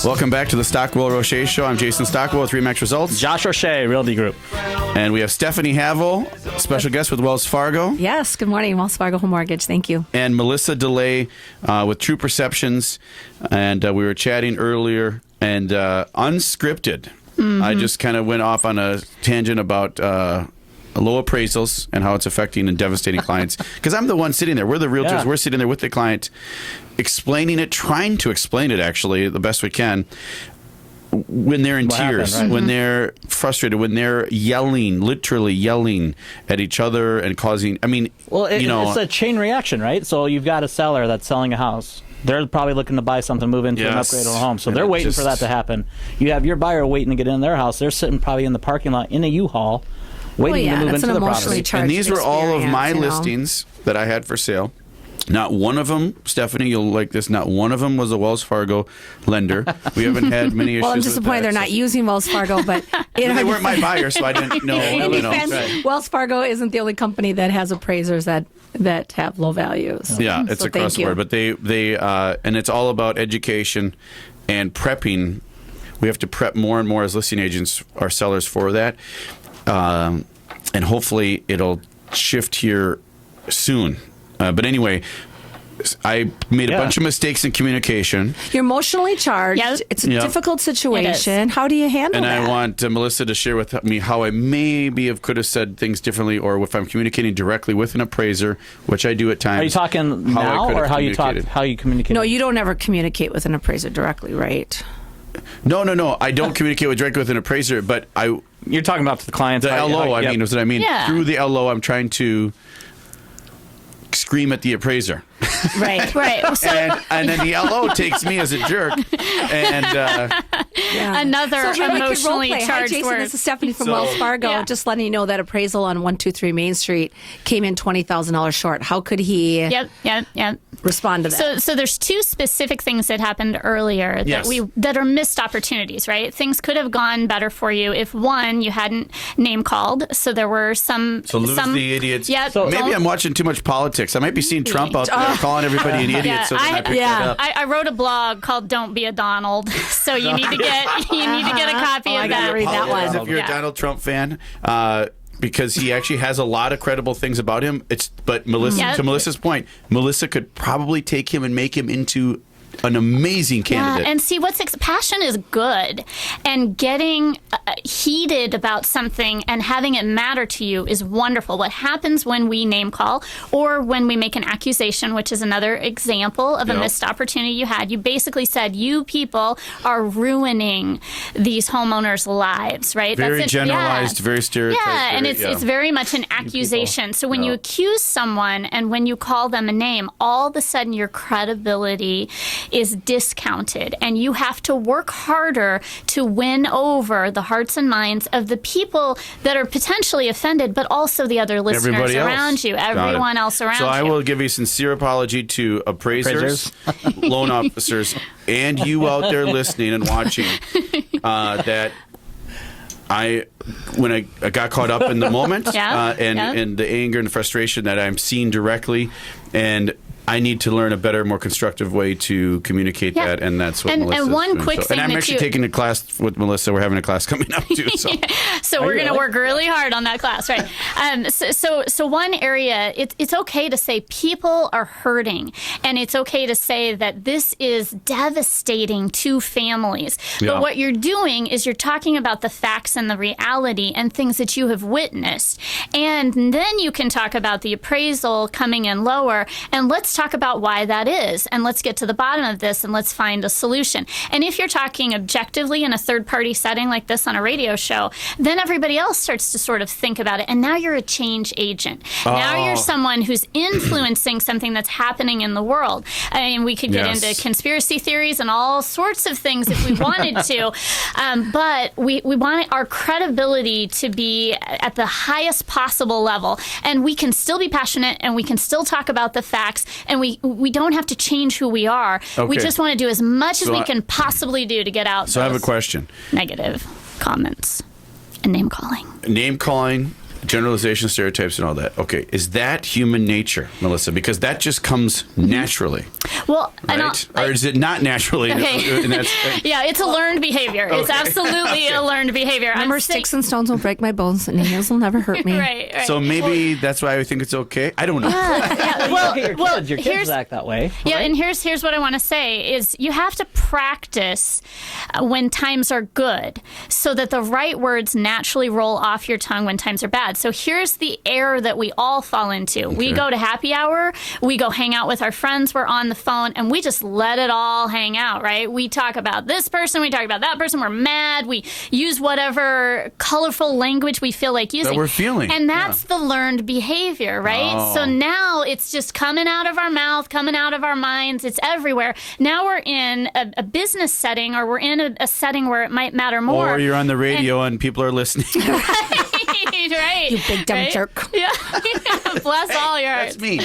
Welcome back to the Stockwell Roche Show. I'm Jason Stockwell with RE/MAX Results. Josh Roche, Realty Group. And we have Stephanie Havel, special guest with Wells Fargo. Yes, good morning, Wells Fargo Home Mortgage. Thank you. And Melissa DeLay with True Perceptions. And we were chatting earlier, and unscripted. Mm-hmm. I just kind of went off on a tangent about low appraisals and how it's affecting and devastating clients. Because I'm the one sitting there. We're the realtors. Yeah. We're sitting there with the client, explaining it, trying to explain it, actually, the best we can. When they're in tears, happened, right? when they're frustrated, when they're yelling, literally yelling at each other and causing, it's a chain reaction, right? So you've got a seller that's selling a house. They're probably looking to buy something, move into an upgrade of a home. So they're waiting for that to happen. You have your buyer waiting to get in their house. They're sitting probably in the parking lot in a U-Haul waiting to move into the property. And these were all of my listings that I had for sale. Not one of them, Stephanie, you'll like this, not one of them was a Wells Fargo lender. We haven't had many issues. Well, I'm disappointed they're not using Wells Fargo, but they weren't my buyers, so I didn't know. In defense, Wells Fargo isn't the only company that has appraisers that have low values. Yeah, it's across the board. But they and it's all about education and prepping. We have to prep more and more as listing agents, our sellers, for that. And hopefully it'll shift here soon. But anyway, I made a bunch of mistakes in communication. You're emotionally charged. Yep. It's a difficult situation. How do you handle that? And I want Melissa to share with me how I maybe could have said things differently, or if I'm communicating directly with an appraiser, which I do at times. Are you talking now, or how you communicate? No, you don't ever communicate with an appraiser directly, right? No. I don't communicate directly with an appraiser, but You're talking about the clients. The LO, I mean, is what I mean. Yeah. Through the LO, I'm trying to scream at the appraiser. Right. So, and then the LO takes me as a jerk. And another emotionally charged Hi, Jason, word. This is Stephanie from Wells Fargo. Yeah. Just letting you know that appraisal on 123 Main Street came in $20,000 short. How could he respond to that? So there's two specific things that happened earlier that are missed opportunities, right? Things could have gone better for you if, one, you hadn't name called. So there were some... So lose the idiots. Yeah, maybe I'm watching too much politics. I might be seeing Trump out there calling everybody an idiot. So then I pick that up. I wrote a blog called "Don't Be a Donald," so you need to get a copy of I that. gotta read that one. If you're a Donald Trump fan, because he actually has a lot of credible things about him. But Melissa, to Melissa's point, Melissa could probably take him and make him into an amazing candidate. Yeah, and see, passion is good, and getting heated about something and having it matter to you is wonderful. What happens when we name call or when we make an accusation, which is another example of a missed opportunity you had, you basically said, you people are ruining these homeowners' lives, right? Very generalized, very stereotyped. Yeah, and it's very much an accusation. So when you accuse someone and when you call them a name, all of a sudden your credibility is discounted, and you have to work harder to win over the hearts and minds of the people that are potentially offended, but also the other listeners around you, everyone else around you. So I will give a sincere apology to appraisers, loan officers, and you out there listening and watching that when I got caught up in the moment and the anger and frustration that I'm seeing directly, and I need to learn a better, more constructive way to communicate that, and that's what Melissa's and one doing. quick thing, and I'm actually taking a class with Melissa. We're having a class coming up too. So, so we're going to work really hard on that class, right? So one area, it's okay to say people are hurting, and it's okay to say that this is devastating to families. But what you're doing is you're talking about the facts and the reality and things that you have witnessed, and then you can talk about the appraisal coming in lower, and let's talk about why that is, and let's get to the bottom of this, and let's find a solution. And if you're talking objectively in a third-party setting like this on a radio show, then everybody else starts to sort of think about it, and now you're a change agent. Now you're someone who's influencing something that's happening in the world. I mean, we could get into conspiracy theories and all sorts of things if we wanted to, but we want our credibility to be at the highest possible level, and we can still be passionate, and we can still talk about the facts, and we don't have to change who we are. Okay. We just want to do as much as we can possibly do to get out I have a question. Negative comments and name calling. Name calling generalization, stereotypes, and all that. Okay, is that human nature, Melissa? Because that just comes naturally. Well, right? Or is it not naturally? Okay. Yeah, it's a learned behavior. Okay. It's absolutely a learned behavior. Remember, sticks and stones will break my bones, and nails will never hurt me. Right. So maybe that's why I think it's okay. I don't know. Your kids act that way. Yeah, right? and here's what I want to say is you have to practice when times are good so that the right words naturally roll off your tongue when times are bad. So here's the error that we all fall into. Okay. We go to happy hour, we go hang out with our friends, we're on the phone, and we just let it all hang out, right? We talk about this person, we talk about that person, we're mad, we use whatever colorful language we feel like using. That we're feeling. And that's the learned behavior, right? Oh. So now it's just coming out of our mouth, coming out of our minds, it's everywhere. Now we're in a business setting, or we're in a setting where it might matter more. Or you're on the radio and people are listening. Right. You big dumb jerk. Yeah. Bless all your hearts. That's me.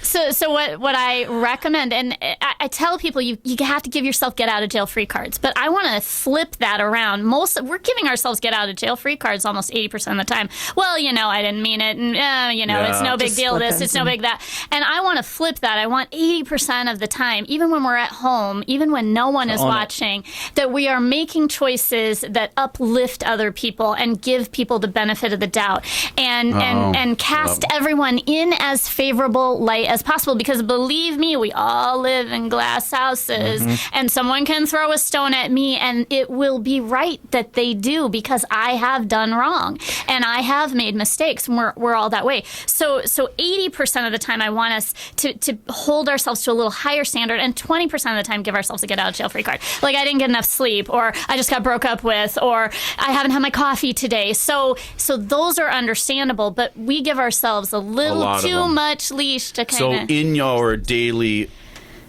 So what I recommend, and I tell people, you have to give yourself get out of jail free cards. But I want to flip that around. We're giving ourselves get out of jail free cards almost 80% of the time. Well, I didn't mean it, and it's no big deal. This, it's no big that. And I want to flip that. I want 80% of the time, even when we're at home, even when no one is watching, that we are making choices that uplift other people and give people the benefit of the doubt, and cast everyone in as favorable light as possible. Because believe me, we all live in glass houses, and someone can throw a stone at me, and it will be right that they do, because I have done wrong and I have made mistakes, and we're all that way. So 80% of the time, I want us to hold ourselves to a little higher standard, and 20% of the time, give ourselves a get out of jail free card. Like, I didn't get enough sleep, or I just got broke up with, or I haven't had my coffee today. So those are understandable, but we give ourselves a little too much leash to kind of... So in your daily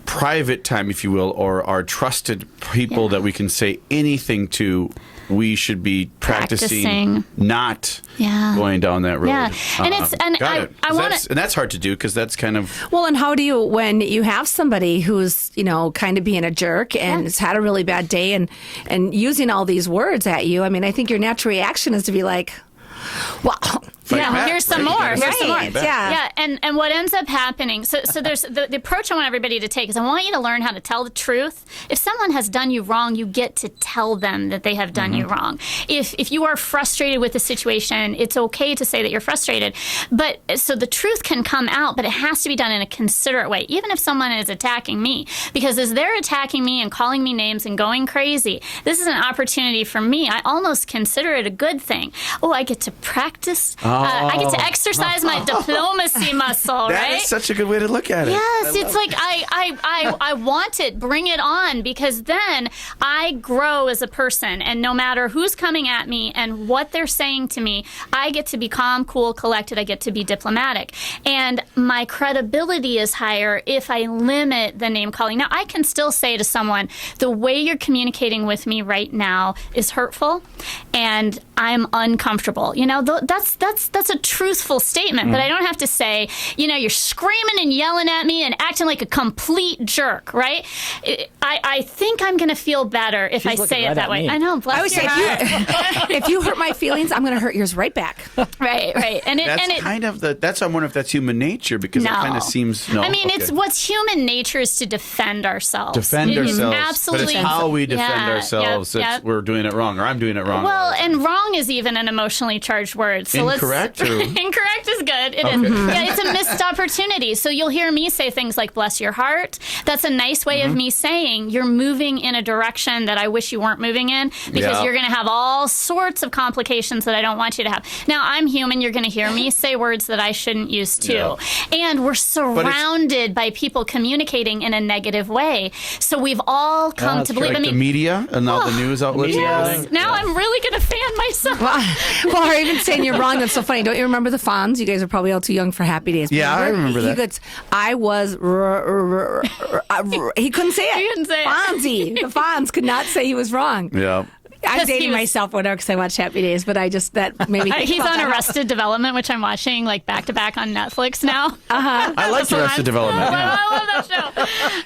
private time, if you will, or our trusted people that we can say anything to, we should be practicing. Not going down that road. Yeah, and I want to, and that's hard to do, because that's kind of and how do you, when you have somebody who's kind of being a jerk and has had a really bad day and using all these words at you? I mean, I think your natural reaction is to be like, well. Here's some more. Here's some more. Yeah. And what ends up happening, so there's the approach I want everybody to take is I want you to learn how to tell the truth. If someone has done you wrong, you get to tell them that they have done you wrong. If you are frustrated with the situation, it's okay to say that you're frustrated. But so the truth can come out, but it has to be done in a considerate way, even if someone is attacking me. Because as they're attacking me and calling me names and going crazy, this is an opportunity for me. I almost consider it a good thing. Oh, I get to practice. I get to exercise my diplomacy muscle, right? That is such a good way to look at it. Yes, it's like I want it. Bring it on, because then I grow as a person, and no matter who's coming at me and what they're saying to me, I get to be calm, cool, collected. I get to be diplomatic, and my credibility is higher if I limit the name calling. Now, I can still say to someone, the way you're communicating with me right now is hurtful, and I'm uncomfortable. That's a truthful statement, but I don't have to say, you're screaming and yelling at me and acting like a complete jerk, right? I think I'm going to feel better if I say it that way. I know. I would say, if you hurt my feelings, I'm going to hurt yours right back. Right. And that's I'm wondering if that's human nature, because it kind of seems it's what's human nature is to defend ourselves. Absolutely. But it's how we defend ourselves if we're doing it wrong, or I'm doing it wrong. Well, and wrong is even an emotionally charged word. So incorrect. Incorrect is good. It is. Yeah, it's a missed opportunity. So you'll hear me say things like "bless your heart." That's a nice way of me saying you're moving in a direction that I wish you weren't moving in, because you're going to have all sorts of complications that I don't want you to have. Now, I'm human. You're going to hear me say words that I shouldn't use too. And we're surrounded by people communicating in a negative way. So we've all come to believe. Like the media and all the news outlets. Yes. Now I'm really going to fan myself. Or even saying you're wrong. That's so funny. Don't you remember the Fonz? You guys are probably all too young for Happy Days. Yeah, I remember that. I was... he couldn't say it. He couldn't say it. Fonzie. The Fonz could not say he was wrong. Yeah. I'm dating myself whatever because I watch Happy Days, but that made me think He's about on that. Arrested Development, which I'm watching like back to back on Netflix now. I like Arrested Development. Yeah.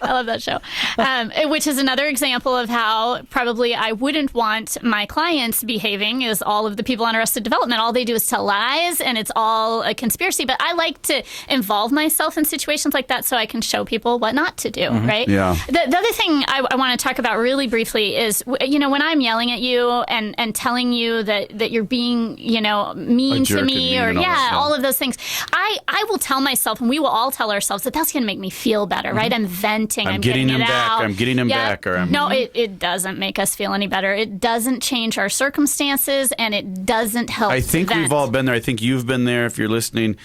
I love that show. Which is another example of how probably I wouldn't want my clients behaving is all of the people on Arrested Development. All they do is tell lies and it's all a conspiracy. But I like to involve myself in situations like that so I can show people what not to do, right? Yeah. The other thing I want to talk about really briefly is, when I'm yelling at you and telling you that you're being, mean to me or all of those things, I will tell myself, and we will all tell ourselves that that's going to make me feel better, right? I'm venting. I'm getting getting them it back. out. I'm getting them back. No, it doesn't make us feel any better. It doesn't change our circumstances, and it doesn't help. I think vent. we've all been there. I think you've been there if you're listening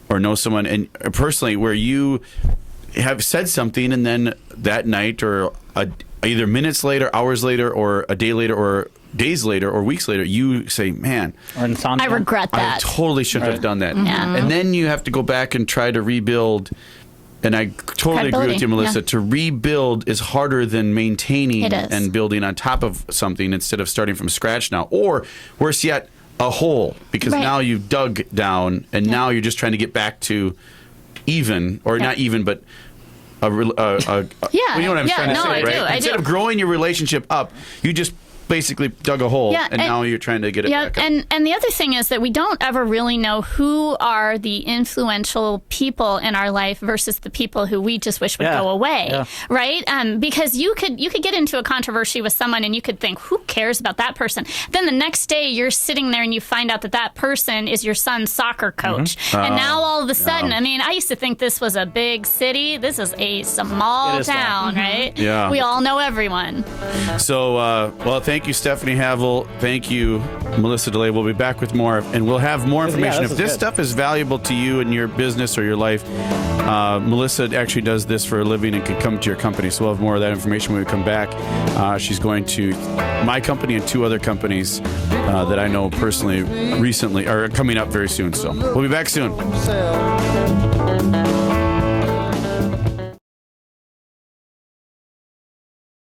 or know someone, and personally, where you have said something, and then that night or either minutes later, hours later, or a day later, or days later, or weeks later, you say, man, I regret that. I totally shouldn't have done that. Yeah. And then you have to go back and try to rebuild. And I totally agree with you, Melissa. Yeah. To rebuild is harder than maintaining It is. and building on top of something instead of starting from scratch now. Or, worse yet, a hole, because now you've dug down and now you're just trying to get back to even, or not even, but you know what I'm trying to say, right? I Instead do. of growing your relationship up, you just basically dug a hole, and now you're trying to get it back up. And the other thing is that we don't ever really know who are the influential people in our life versus the people who we just wish would go away, right? Because you could get into a controversy with someone and you could think, who cares about that person? Then the next day you're sitting there and you find out that person is your son's soccer coach. And now all of a sudden, I mean, I used to think this was a big city. This is a small town, right? Yeah. We all know everyone. So, well, thank you, Stephanie Havel. Thank you, Melissa DeLay. We'll be back with more, and we'll have more information. If this stuff is valuable to you in your business or your life, Melissa actually does this for a living and can come to your company. So we'll have more of that information when we come back. She's going to my company and 2 other companies that I know personally recently are coming up very soon. So we'll be back soon.